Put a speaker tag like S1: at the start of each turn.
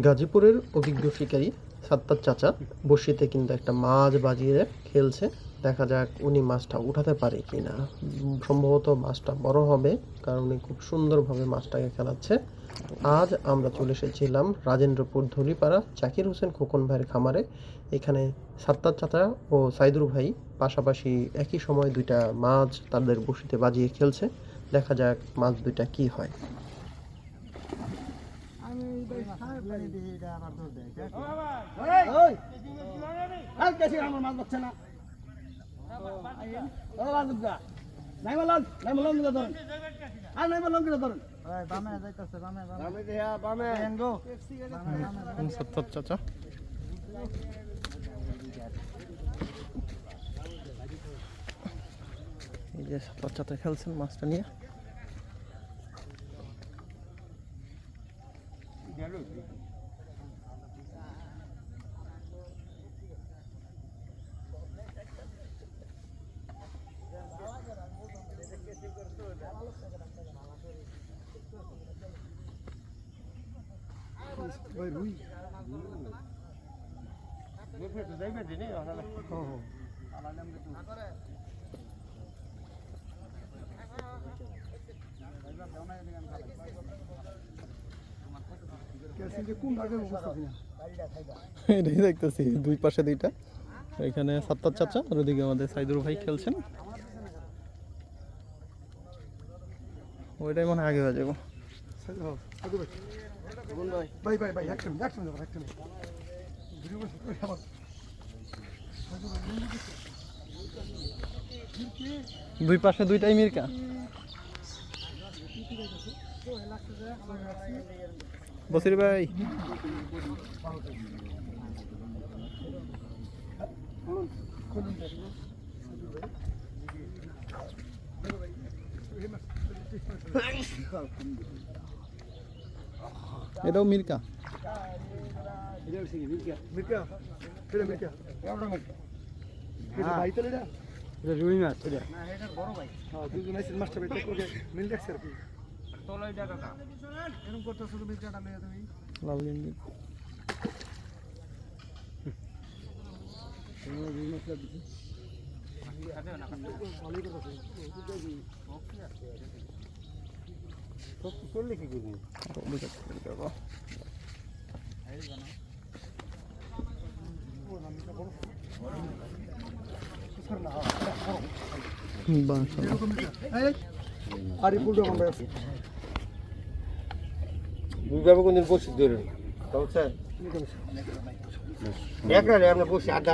S1: গাজীপুরের অভিজ্ঞ শিকারী সাত্তার চাচা বড়শিতে কিন্তু একটা মাছ বাজিয়ে খেলছে। দেখা যাক উনি মাছটা উঠাতে পারে কিনা। সম্ভবত মাছটা বড় হবে, কারণ উনি খুব সুন্দরভাবে মাছটাকে খেলাচ্ছে। আজ আমরা চলে এসেছিলাম রাজেন্দ্রপুর ধলিপাড়া জাকির হোসেন খোকন ভাইয়ের খামারে। এখানে সাত্তার চাচা ও সাইদুর ভাই পাশাপাশি একই সময় দুইটা মাছ তাদের বড়শিতে বাজিয়ে খেলছে। দেখা যাক মাছ দুইটা কি হয়। চাচা এই যে সাত্তার চাচা খেলছেন মাছটা নিয়ে। এটাই দেখতেছি দুই পাশে দুইটা, এখানে সাত্তার চাচা আর ওদিকে আমাদের সাইদুর ভাই খেলছেন। ওইটাই মনে আগে হয়ে যাবো। দুই পাশে দুইটাই মির্কা। বসির ভাই এটাও মির্কা। রুই মাছ
S2: কোনদিন বসি ধরে আমরা বসি আড্ডা